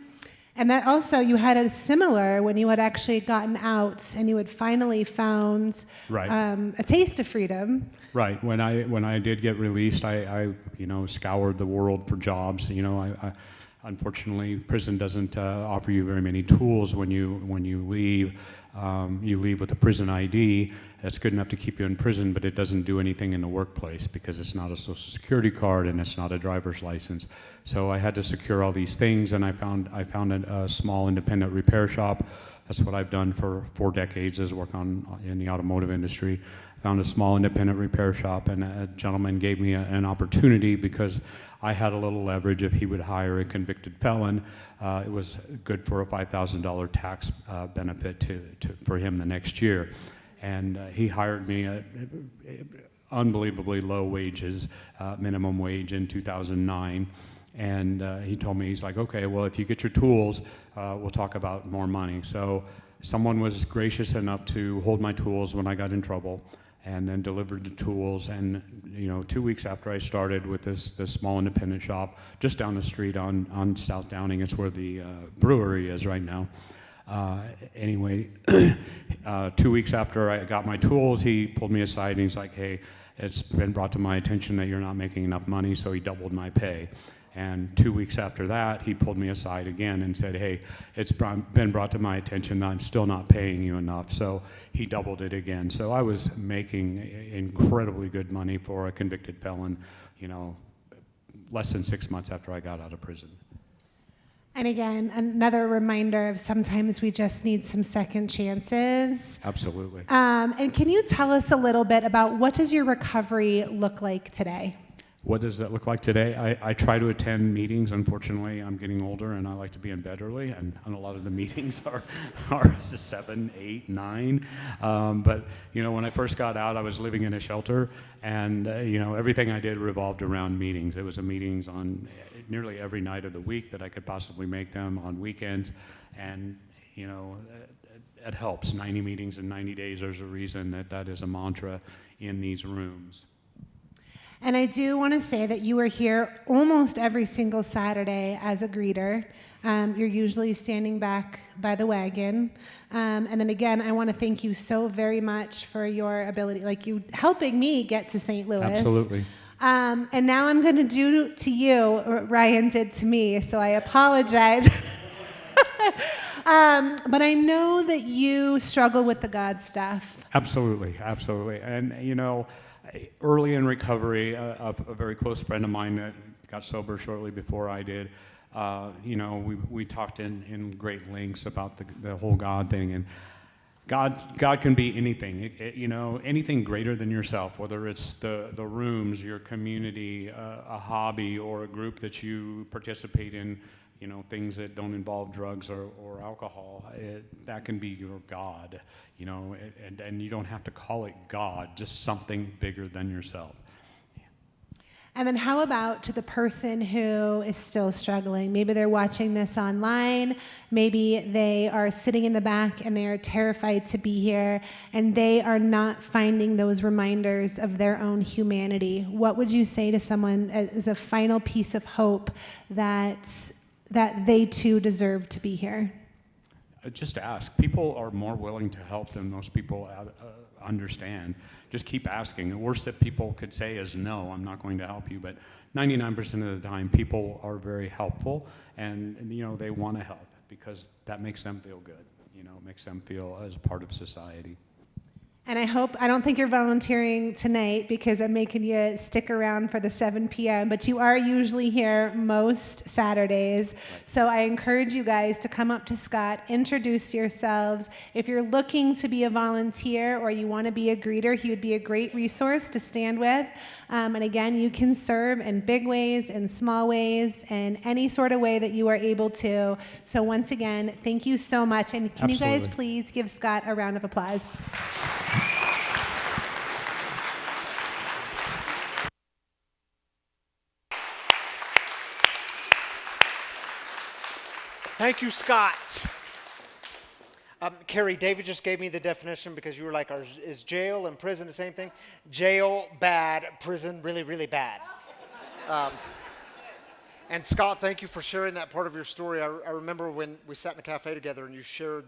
And that also, you had a similar when you had actually gotten out and you had finally found a taste of freedom. Right. When I did get released, I scoured the world for jobs. You know, I unfortunately, prison doesn't offer you very many tools when you leave. You leave with a prison ID. That's good enough to keep you in prison, but it doesn't do anything in the workplace because it's not a social security card and it's not a driver's license. So I had to secure all these things, and I found a small independent repair shop. That's what I've done for 4 decades, is work in the automotive industry. Found a small independent repair shop, and a gentleman gave me an opportunity because I had a little leverage. If he would hire a convicted felon, it was good for a $5,000 tax benefit for him the next year. And he hired me at unbelievably low wages, minimum wage in 2009. And he told me, he's like, okay, well, if you get your tools, we'll talk about more money. So someone was gracious enough to hold my tools when I got in trouble, and then delivered the tools. And 2 weeks after I started with this small independent shop just down the street on South Downing, it's where the brewery is right now. Anyway, 2 weeks after I got my tools, he pulled me aside and he's like, hey, it's been brought to my attention that you're not making enough money, so he doubled my pay. And 2 weeks after that, he pulled me aside again and said, hey, it's been brought to my attention that I'm still not paying you enough. So he doubled it again. So I was making incredibly good money for a convicted felon, less than 6 months after I got out of prison. And again, another reminder of sometimes we just need some second chances. Absolutely. And can you tell us a little bit about what does your recovery look like today? What does that look like today? I try to attend meetings. Unfortunately, I'm getting older and I like to be in bed early, and a lot of the meetings are 7, 8, 9. But when I first got out, I was living in a shelter, and everything I did revolved around meetings. It was meetings on nearly every night of the week that I could possibly make them, on weekends, and it helps. 90 meetings in 90 days. There's a reason that is a mantra in these rooms. And I do want to say that you are here almost every single Saturday as a greeter. You're usually standing back by the wagon. And then again, I want to thank you so very much for your ability, like you helping me get to St. Louis. Absolutely. And now I'm going to do to you what Ryan did to me, so I apologize. But I know that you struggle with the God stuff. Absolutely, absolutely. And, you know, early in recovery, a very close friend of mine that got sober shortly before I did, you know, we talked in great lengths about the whole God thing. And God can be anything, you know, anything greater than yourself, whether it's the rooms, your community, a hobby, or a group that you participate in, you know, things that don't involve drugs or alcohol. That can be your God, you know, and you don't have to call it God, just something bigger than yourself. And then how about to the person who is still struggling? Maybe they're watching this online. Maybe they are sitting in the back and they are terrified to be here and they are not finding those reminders of their own humanity. What would you say to someone as a final piece of hope that they too deserve to be here? Just ask. People are more willing to help than most people understand. Just keep asking. The worst that people could say is no, I'm not going to help you. But 99% of the time, people are very helpful, and you know, they want to help because that makes them feel good. You know, it makes them feel as part of society. And I don't think you're volunteering tonight because I'm making you stick around for the 7 p.m., but you are usually here most Saturdays. So I encourage you guys to come up to Scott, introduce yourselves. If you're looking to be a volunteer or you want to be a greeter, he would be a great resource to stand with. And again, you can serve in big ways, in small ways, in any sort of way that you are able to. So once again, thank you so much. And can you guys please give Scott a round of applause? Thank you, Scott. Carrie, David just gave me the definition because you were like, is jail and prison the same thing? Jail, bad. Prison, really, really bad. And Scott, thank you for sharing that part of your story. I remember when we sat in a cafe together and you shared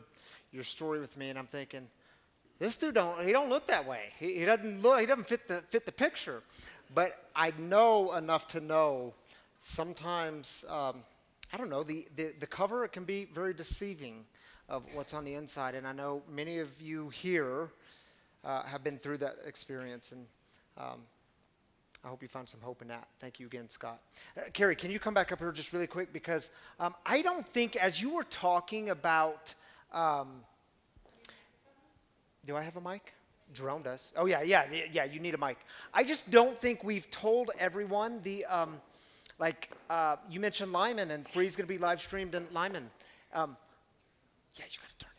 your story with me, and I'm thinking, this dude don't look that way. He doesn't fit the picture. But I know enough to know sometimes, I don't know, the cover, it can be very deceiving of what's on the inside. And I know many of you here have been through that experience. And I hope you found some hope in that. Thank you again, Scott. Carrie, can you come back up here just really quick? Because I don't think, as you were talking about, do I have a mic? Jerome does. Oh, yeah, you need a mic. I just don't think we've told everyone the, you mentioned Lyman, and Free's going to be live streamed in Lyman. Yeah, you got to turn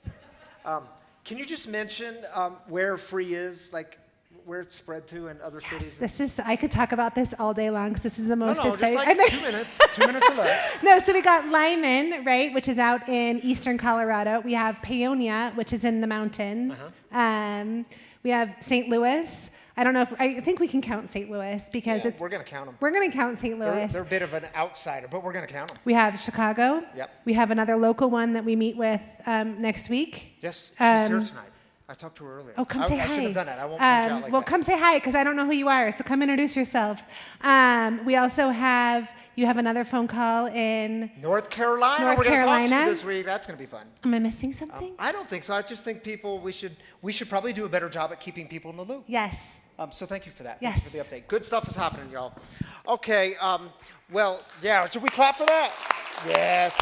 it on. Can you just mention where Free is, like where it's spread to in other cities? I could talk about this all day long because this is the most exciting. Just like 2 minutes, 2 minutes or less. No, so we got Lyman, right, which is out in eastern Colorado. We have Paonia, which is in the mountains. We have St. Louis. I think we can count St. Louis because we're going to count them. We're going to count St. Louis. They're a bit of an outsider, but we're going to count them. We have Chicago. Yep. We have another local one that we meet with next week. Yes, she's here tonight. I talked to her earlier. Oh, come say hi. I should have done that. I won't point you out like well, that. come say hi because I don't know who you are, so come introduce yourself. We also have another phone call in North Carolina. We're going to talk to you this week. That's going to be fun. Am I missing something? I don't think so. I just think we should probably do a better job at keeping people in the loop. Yes. So thank you for that. Yes. Thank you for the update. Good stuff is happening, y'all. Okay. Well, yeah. Should we clap for that? Yes.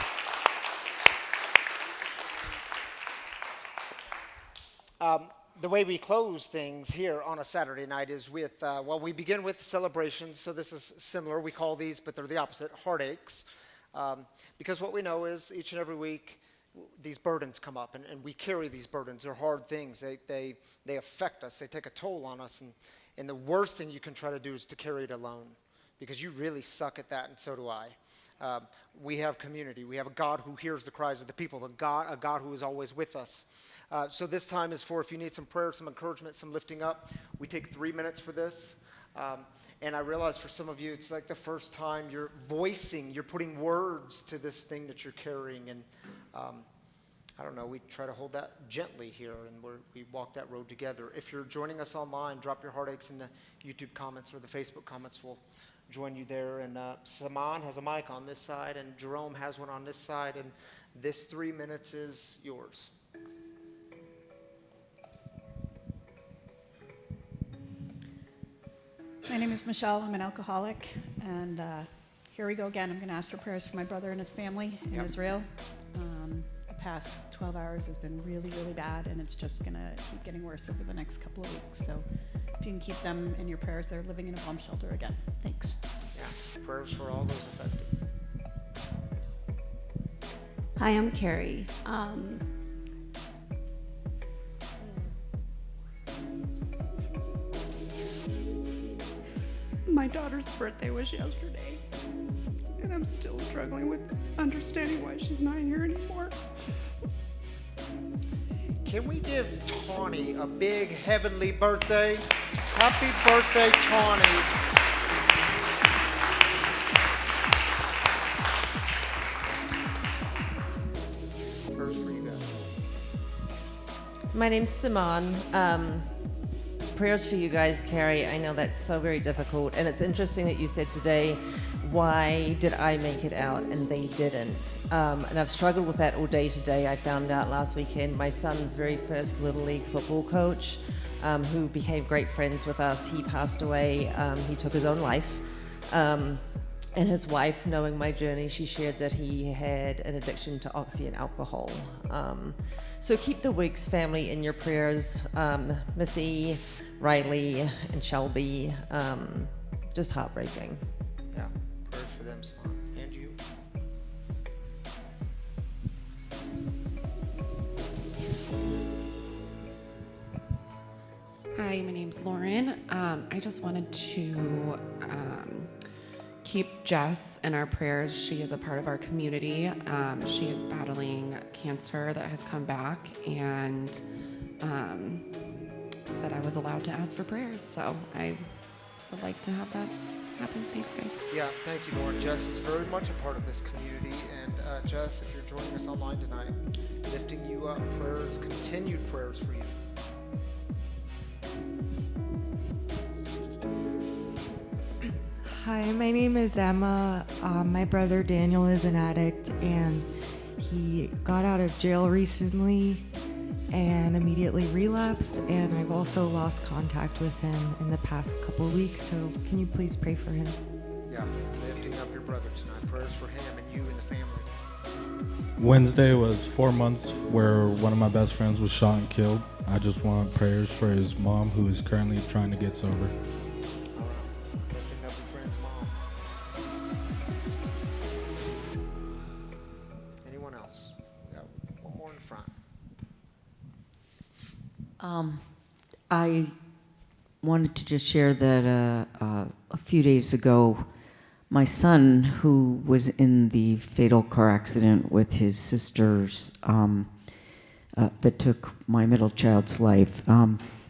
The way we close things here on a Saturday night is with, we begin with celebrations. So this is similar. We call these, but they're the opposite, heartaches. Because what we know is each and every week, these burdens come up, and we carry these burdens. They're hard things. They affect us. They take a toll on us. And the worst thing you can try to do is to carry it alone, because you really suck at that, and so do I. We have community. We have a God who hears the cries of the people, a God who is always with us. So this time is for if you need some prayer, some encouragement, some lifting up. We take 3 minutes for this. And I realize for some of you, it's like the first time you're putting words to this thing that you're carrying. And I don't know, we try to hold that gently here, and we walk that road together. If you're joining us online, drop your heartaches in the YouTube comments or the Facebook comments. We'll join you there. And Saman has a mic on this side, and Jerome has one on this side, and this 3 minutes is yours. My name is Michelle. I'm an alcoholic, and here we go again. I'm going to ask for prayers for my brother and his family in Israel. The past 12 hours has been really, really bad, and it's just going to keep getting worse over the next couple of weeks. So if you can keep them in your prayers, they're living in a bomb shelter again. Thanks. Yeah, prayers for all those affected. Hi, I'm Carrie. My daughter's birthday was yesterday, and I'm still struggling with understanding why she's not here anymore. Can we give Tawny a big heavenly birthday? Happy birthday, Tawny. Prayers for you guys. My name's Simon. Prayers for you guys, Carrie. I know that's so very difficult. And it's interesting that you said today, why did I make it out and they didn't? And I've struggled with that all day today. I found out last weekend my son's very first Little League football coach, who became great friends with us, he passed away. He took his own life. And his wife, knowing my journey, she shared that he had an addiction to oxy and alcohol. So keep the Wiggs family in your prayers. Missy, Riley, and Shelby. Just heartbreaking. Yeah, prayers for them, Simon. And you? Hi, my name's Lauren. I just wanted to keep Jess in our prayers. She is a part of our community. She is battling cancer that has come back, and said I was allowed to ask for prayers. So I would like to have that happen. Thanks, guys. Yeah, thank you, Lauren. Jess is very much a part of this community. And Jess, if you're joining us online tonight, lifting you up, prayers, continued prayers for you. Hi, my name is Emma. My brother Daniel is an addict, and he got out of jail recently and immediately relapsed, and I've also lost contact with him in the past couple of weeks, so can you please pray for him? Yeah, lifting up your brother tonight. Prayers for him and you and the family. Wednesday was 4 months where one of my best friends was shot and killed. I just want prayers for his mom, who is currently trying to get sober. Lifting up your friend's mom. Anyone else? We got one more in the front. I wanted to just share that a few days ago, my son, who was in the fatal car accident with his sisters that took my middle child's life,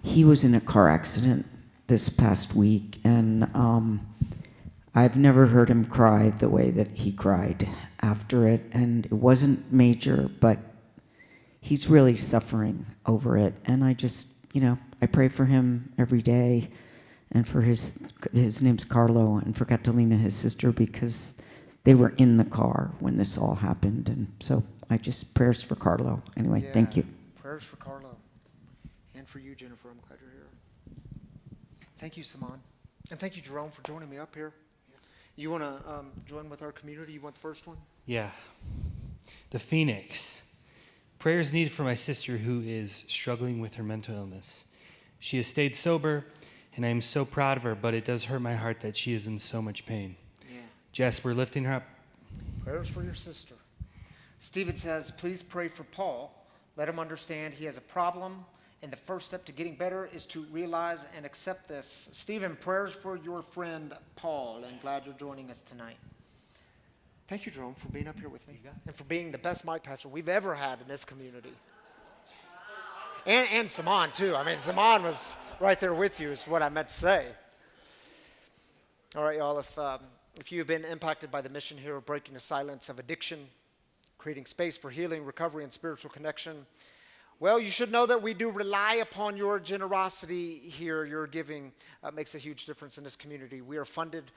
he was in a car accident this past week, and I've never heard him cry the way that he cried after it, and it wasn't major, but he's really suffering over it, and I just, I pray for him every day, and for his name's Carlo, and for Catalina, his sister, because they were in the car when this all happened, and so prayers for Carlo. Anyway, Yeah, thank you. Prayers for Carlo. And for you, Jennifer. I'm glad you're here. Thank you, Saman. And thank you, Jerome, for joining me up here. You want to join with our community? You want the first one? Yeah. The Phoenix. Prayers needed for my sister who is struggling with her mental illness. She has stayed sober, and I am so proud of her, but it does hurt my heart that she is in so much pain. Yeah. Jess, we're lifting her up. Prayers for your sister. Stephen says, please pray for Paul. Let him understand he has a problem, and the first step to getting better is to realize and accept this. Stephen, prayers for your friend Paul, and glad you're joining us tonight. Thank you, Jerome, for being up here with me and for being the best mic pastor we've ever had in this community. And Saman, too. I mean, Saman was right there with you is what I meant to say. All right, y'all, if you've been impacted by the mission here of breaking the silence of addiction, creating space for healing, recovery, and spiritual connection, well, you should know that we do rely upon your generosity here. Your giving makes a huge difference in this community. We are funded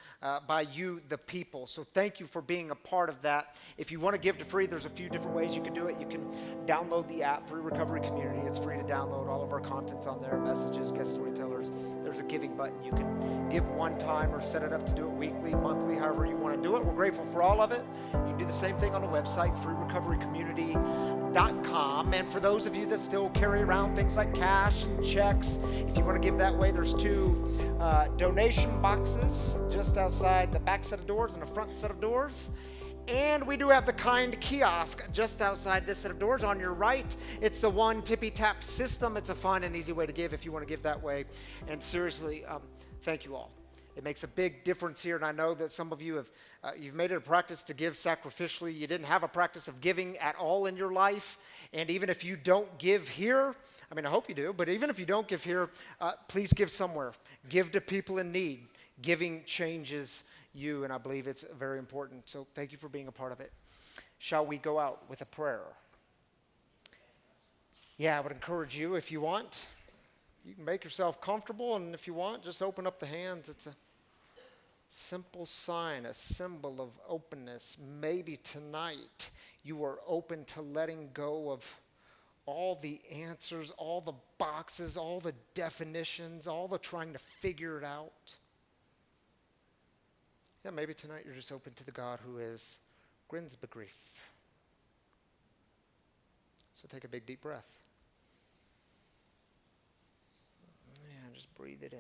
by you, the people. So thank you for being a part of that. If you want to give to free, there's a few different ways you can do it. You can download the app, Free Recovery Community. It's free to download. All of our content's on there, messages, guest storytellers. There's a giving button. You can give one time or set it up to do it weekly, monthly, however you want to do it. We're grateful for all of it. You can do the same thing on the website, freerecoverycommunity.com. And for those of you that still carry around things like cash and checks, if you want to give that way, there's two donation boxes just outside the back set of doors and the front set of doors. And we do have the Kind kiosk just outside this set of doors on your right. It's the one tippy tap system. It's a fun and easy way to give if you want to give that way. And seriously, thank you all. It makes a big difference here, and I know that some of you have you've made it a practice to give sacrificially. You didn't have a practice of giving at all in your life, and even if you don't give here, I mean, I hope you do, but even if you don't give here, please give somewhere. Give to people in need. Giving changes you, and I believe it's very important. So thank you for being a part of it. Shall we go out with a prayer? Yeah, I would encourage you, if you want, you can make yourself comfortable, and if you want, just open up the hands. It's a simple sign, a symbol of openness. Maybe tonight you are open to letting go of all the answers, all the boxes, all the definitions, all the trying to figure it out. Yeah, maybe tonight you're just open to the God who is grins begrief. So take a big deep breath. And just breathe it in.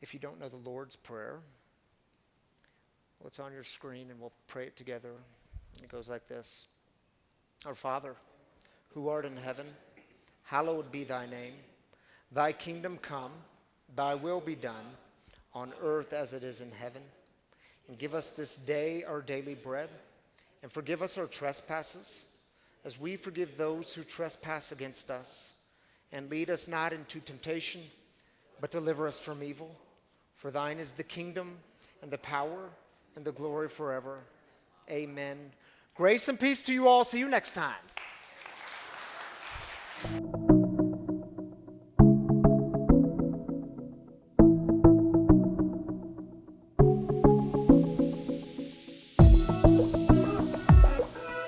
If you don't know the Lord's Prayer, well, it's on your screen and we'll pray it together. It goes like this. Our Father, who art in heaven, hallowed be thy name. Thy kingdom come, thy will be done, on earth as it is in heaven. And give us this day our daily bread, and forgive us our trespasses, as we forgive those who trespass against us. And lead us not into temptation, but deliver us from evil. For thine is the kingdom, and the power, and the glory forever. Amen. Grace and peace to you all. See you next time.